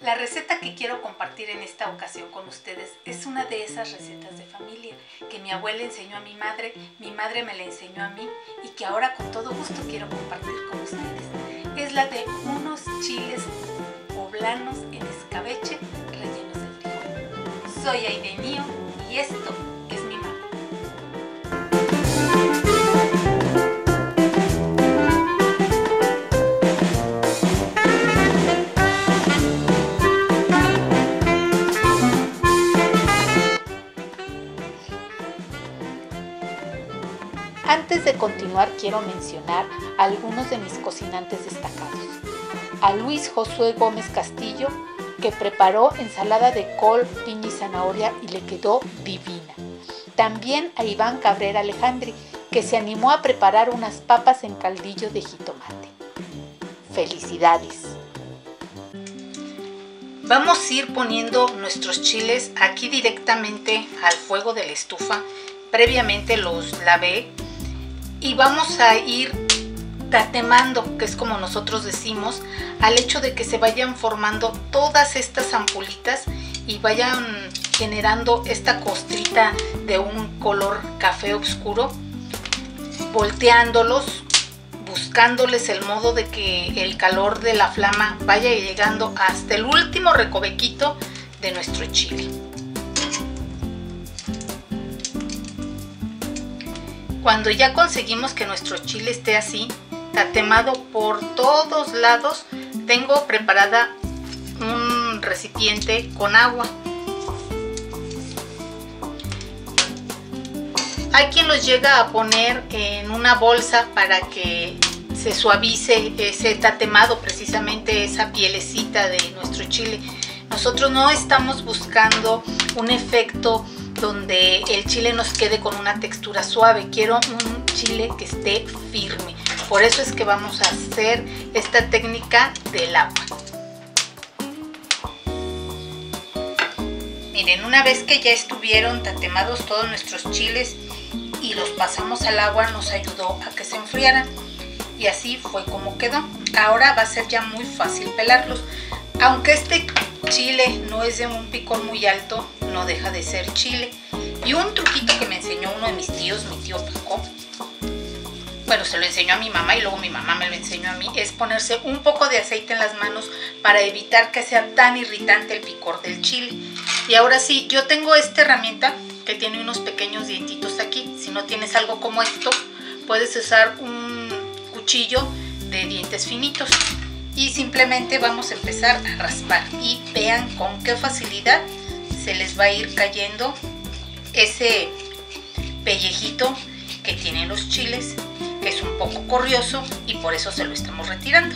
La receta que quiero compartir en esta ocasión con ustedes es una de esas recetas de familia que mi abuela enseñó a mi madre me la enseñó a mí y que ahora con todo gusto quiero compartir con ustedes. Es la de unos chiles poblanos en escabeche rellenos de frijol. Soy Aidenio y esto es mi mamá. Antes de continuar, quiero mencionar a algunos de mis cocinantes destacados. A Luis Josué Gómez Castillo, que preparó ensalada de col, piña y zanahoria y le quedó divina. También a Iván Cabrera Alejandri, que se animó a preparar unas papas en caldillo de jitomate. ¡Felicidades! Vamos a ir poniendo nuestros chiles aquí directamente al fuego de la estufa. Previamente los lavé. Y vamos a ir tatemando, que es como nosotros decimos, al hecho de que se vayan formando todas estas ampulitas y vayan generando esta costrita de un color café oscuro, volteándolos, buscándoles el modo de que el calor de la flama vaya llegando hasta el último recovequito de nuestro chile. Cuando ya conseguimos que nuestro chile esté así, tatemado por todos lados, tengo preparada un recipiente con agua. Hay quien los llega a poner en una bolsa para que se suavice ese tatemado, precisamente esa pielecita de nuestro chile. Nosotros no estamos buscando un efecto donde el chile nos quede con una textura suave. Quiero un chile que esté firme. Por eso es que vamos a hacer esta técnica del agua. Miren, una vez que ya estuvieron tatemados todos nuestros chiles y los pasamos al agua, nos ayudó a que se enfriaran. Y así fue como quedó. Ahora va a ser ya muy fácil pelarlos. Aunque este chile no es de un picor muy alto, no deja de ser chile. Y un truquito que me enseñó uno de mis tíos, mi tío Paco, bueno, se lo enseñó a mi mamá y luego mi mamá me lo enseñó a mí, es ponerse un poco de aceite en las manos para evitar que sea tan irritante el picor del chile. Y ahora sí, yo tengo esta herramienta que tiene unos pequeños dientitos aquí. Si no tienes algo como esto, puedes usar un cuchillo de dientes finitos. Y simplemente vamos a empezar a raspar y vean con qué facilidad se les va a ir cayendo ese pellejito que tienen los chiles, que es un poco corrioso y por eso se lo estamos retirando.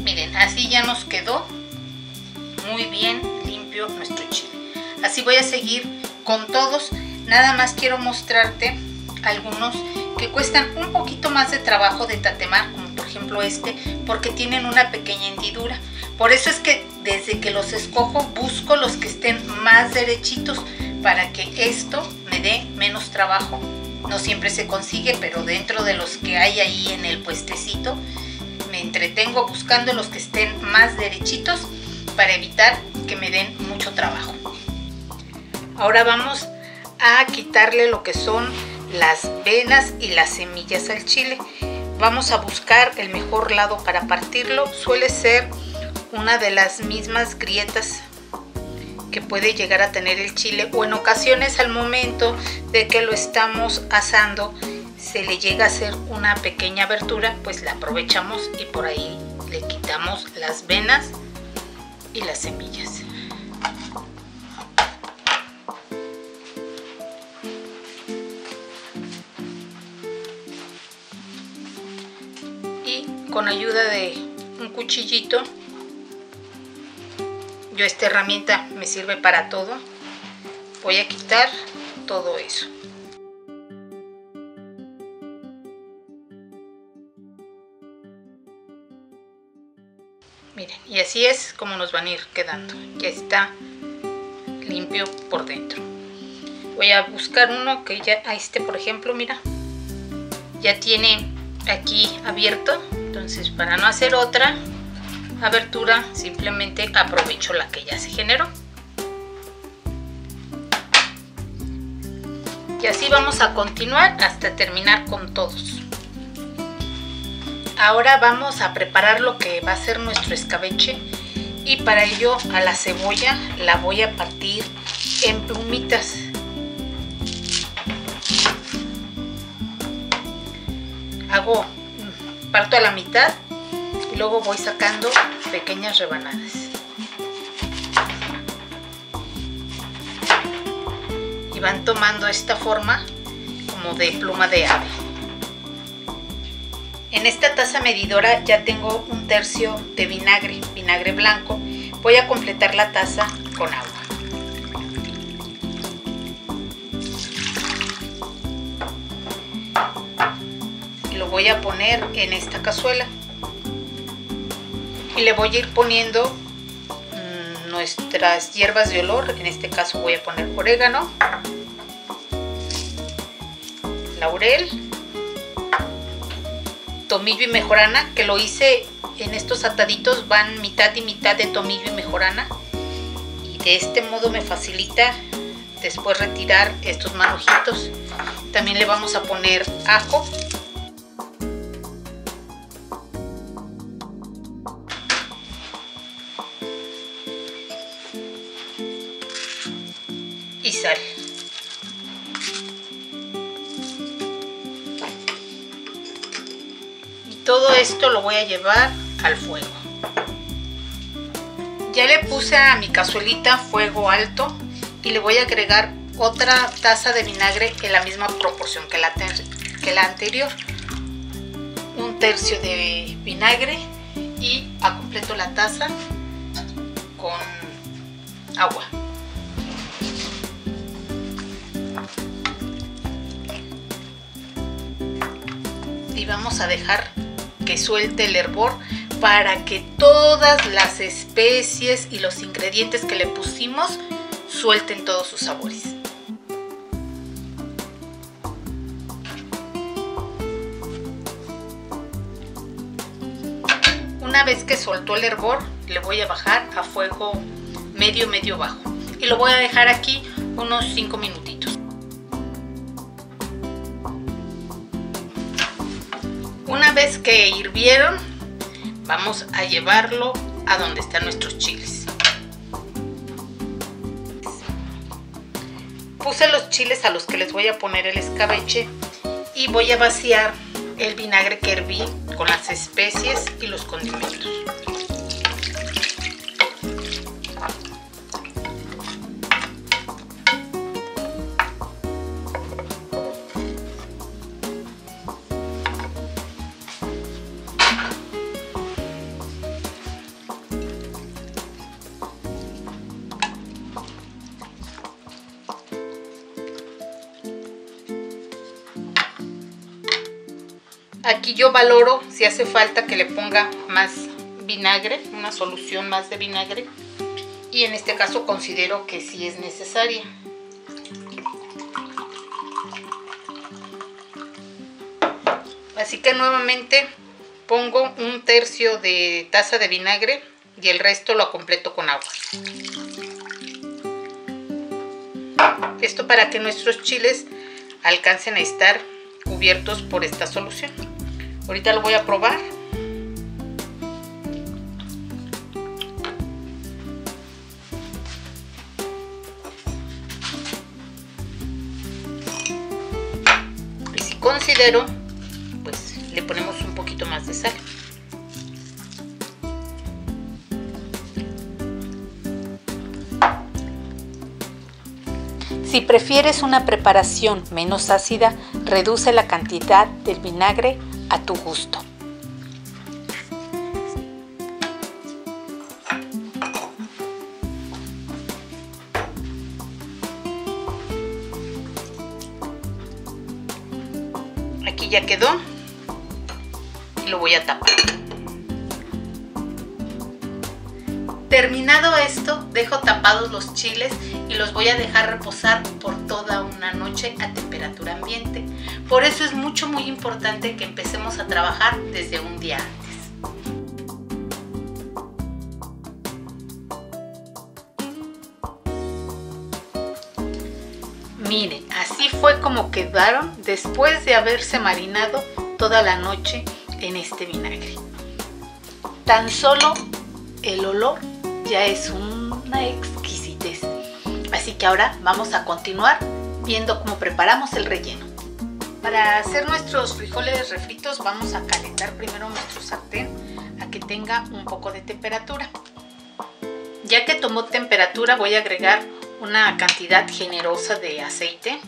Miren, así ya nos quedó muy bien limpio nuestro chile. Así voy a seguir con todos. Nada más quiero mostrarte algunos que cuestan un poquito más de trabajo de tatemar, como por ejemplo este, porque tienen una pequeña hendidura. Por eso es que desde que los escojo busco los que estén más derechitos para que esto me dé menos trabajo. No siempre se consigue, pero dentro de los que hay ahí en el puestecito me entretengo buscando los que estén más derechitos para evitar que me den mucho trabajo. Ahora vamos a quitarle lo que son las venas y las semillas al chile. Vamos a buscar el mejor lado para partirlo. Suele ser una de las mismas grietas que puede llegar a tener el chile, o en ocasiones al momento de que lo estamos asando se le llega a hacer una pequeña abertura, pues la aprovechamos y por ahí le quitamos las venas y las semillas. Y con ayuda de un cuchillito, esta herramienta me sirve para todo, voy a quitar todo eso. Miren, y así es como nos van a ir quedando. Ya está limpio por dentro. Voy a buscar uno que ya, por ejemplo, mira, ya tiene aquí abierto. Entonces, para no hacer otra abertura, simplemente aprovecho la que ya se generó. Y así vamos a continuar hasta terminar con todos. Ahora vamos a preparar lo que va a ser nuestro escabeche, y para ello a la cebolla la voy a partir en plumitas. Parto a la mitad y luego voy sacando pequeñas rebanadas. Y van tomando esta forma como de pluma de ave. En esta taza medidora ya tengo 1/3 de vinagre blanco. Voy a completar la taza con agua. Y lo voy a poner en esta cazuela. Y le voy a ir poniendo nuestras hierbas de olor. En este caso voy a poner orégano, laurel, tomillo y mejorana, que lo hice en estos ataditos, van mitad y mitad de tomillo y mejorana, y de este modo me facilita después retirar estos manojitos. También le vamos a poner ajo y sal. Todo esto lo voy a llevar al fuego. Ya le puse a mi cazuelita fuego alto y le voy a agregar otra taza de vinagre en la misma proporción que la anterior. 1/3 de vinagre y completo la taza con agua. Y vamos a dejar que suelte el hervor para que todas las especies y los ingredientes que le pusimos suelten todos sus sabores. Una vez que soltó el hervor, le voy a bajar a fuego medio bajo y lo voy a dejar aquí unos 5 minutitos. Una vez que hirvieron, vamos a llevarlo a donde están nuestros chiles. Puse los chiles a los que les voy a poner el escabeche y voy a vaciar el vinagre que herví con las especies y los condimentos. Aquí yo valoro si hace falta que le ponga más vinagre, una solución más de vinagre, y en este caso considero que sí es necesaria. Así que nuevamente pongo 1/3 de taza de vinagre y el resto lo completo con agua. Esto para que nuestros chiles alcancen a estar cubiertos por esta solución. Ahorita lo voy a probar. Y si considero, pues le ponemos un poquito más de sal. Si prefieres una preparación menos ácida, reduce la cantidad del vinagre a tu gusto. Aquí ya quedó y lo voy a tapar. Terminado esto, dejo tapados los chiles y los voy a dejar reposar por toda una noche a temperatura ambiente. Por eso es muy importante que empecemos a trabajar desde un día antes. Miren, así fue como quedaron después de haberse marinado toda la noche en este vinagre. Tan solo el olor ya es una exquisitez. Así que ahora vamos a continuar viendo cómo preparamos el relleno. Para hacer nuestros frijoles refritos vamos a calentar primero nuestro sartén a que tenga un poco de temperatura. Ya que tomó temperatura voy a agregar una cantidad generosa de aceite.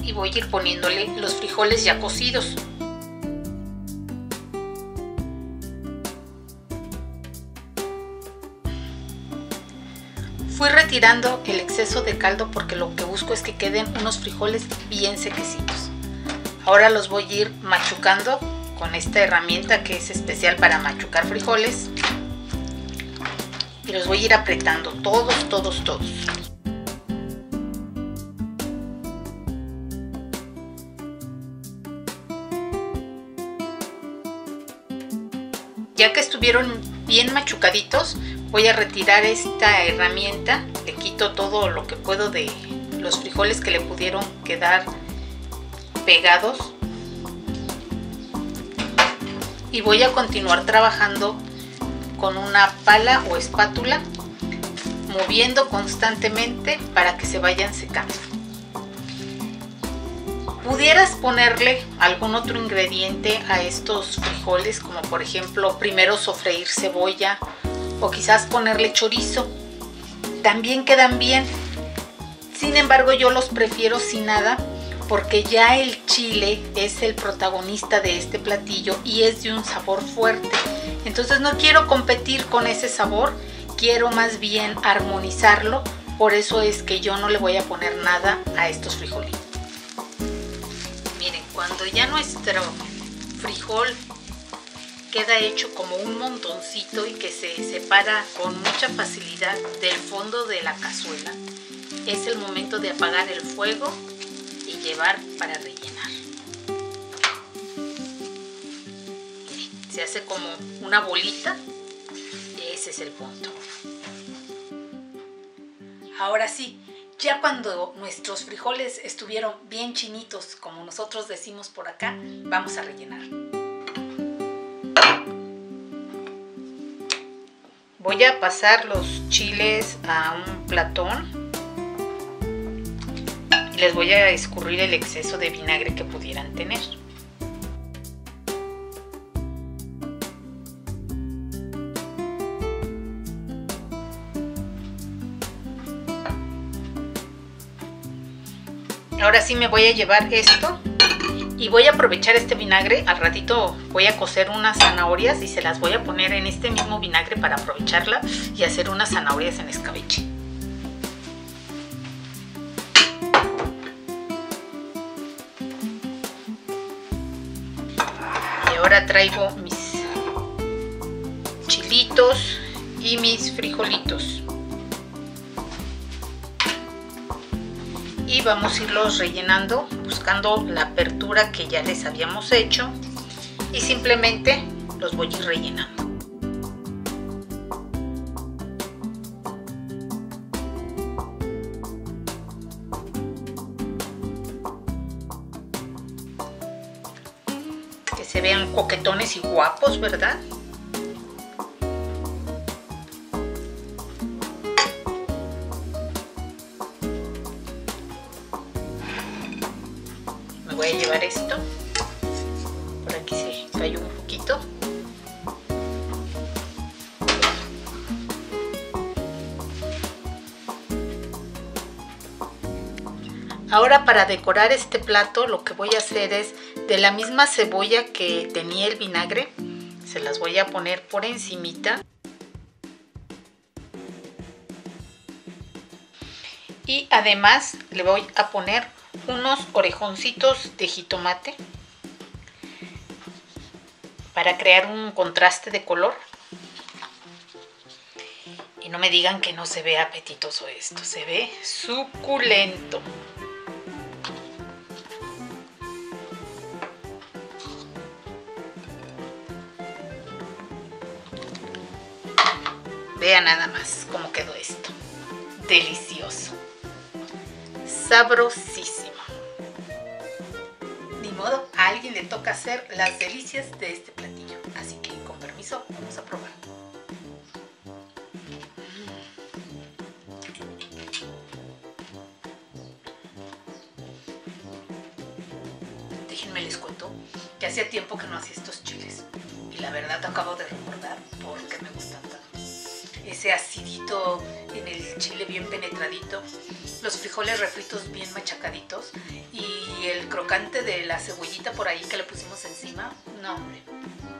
Y voy a ir poniéndole los frijoles ya cocidos. Fui retirando el exceso de caldo porque lo que busco es que queden unos frijoles bien sequecitos. Ahora los voy a ir machucando con esta herramienta que es especial para machucar frijoles. Y los voy a ir apretando todos. Ya que estuvieron bien machucaditos, voy a retirar esta herramienta. Le quito todo lo que puedo de los frijoles que le pudieron quedar pegados. Y voy a continuar trabajando con una pala o espátula, moviendo constantemente para que se vayan secando. Pudieras ponerle algún otro ingrediente a estos frijoles, como por ejemplo primero sofreír cebolla o quizás ponerle chorizo. También quedan bien. Sin embargo, yo los prefiero sin nada porque ya el chile es el protagonista de este platillo y es de un sabor fuerte. Entonces no quiero competir con ese sabor, quiero más bien armonizarlo. Por eso es que yo no le voy a poner nada a estos frijolitos. Miren, cuando ya nuestro frijol queda hecho como un montoncito y que se separa con mucha facilidad del fondo de la cazuela, es el momento de apagar el fuego y llevar para rellenar. Miren, se hace como una bolita, ese es el punto. Ahora sí, ya cuando nuestros frijoles estuvieron bien chinitos, como nosotros decimos por acá, vamos a rellenar. Voy a pasar los chiles a un platón y les voy a escurrir el exceso de vinagre que pudieran tener. Ahora sí me voy a llevar esto y voy a aprovechar este vinagre. Al ratito voy a cocer unas zanahorias y se las voy a poner en este mismo vinagre para aprovecharla y hacer unas zanahorias en escabeche. Y ahora traigo mis chilitos y mis frijolitos. Y vamos a irlos rellenando buscando la apertura que ya les habíamos hecho y simplemente los voy a ir rellenando. Que se vean coquetones y guapos, ¿verdad? Voy a llevar esto, por aquí se cayó un poquito. Ahora para decorar este plato lo que voy a hacer es de la misma cebolla que tenía el vinagre, se las voy a poner por encimita. Y además le voy a poner unos orejoncitos de jitomate para crear un contraste de color. Y no me digan que no se ve apetitoso esto, se ve suculento. Vean nada más cómo quedó esto. Delicioso. Sabrosísimo. Ni modo, a alguien le toca hacer las delicias de este platillo. Así que con permiso, vamos a probar. Déjenme les cuento que hacía tiempo que no hacía estos chiles. Y la verdad acabo de recordar por qué me gustan tanto. Ese acidito en el chile bien penetradito, los frijoles refritos bien machacaditos y el crocante de la cebollita por ahí que le pusimos encima. No, hombre,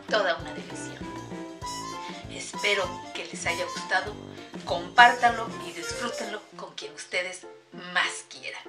toda una delicia. Espero que les haya gustado, compártanlo y disfrútenlo con quien ustedes más quieran.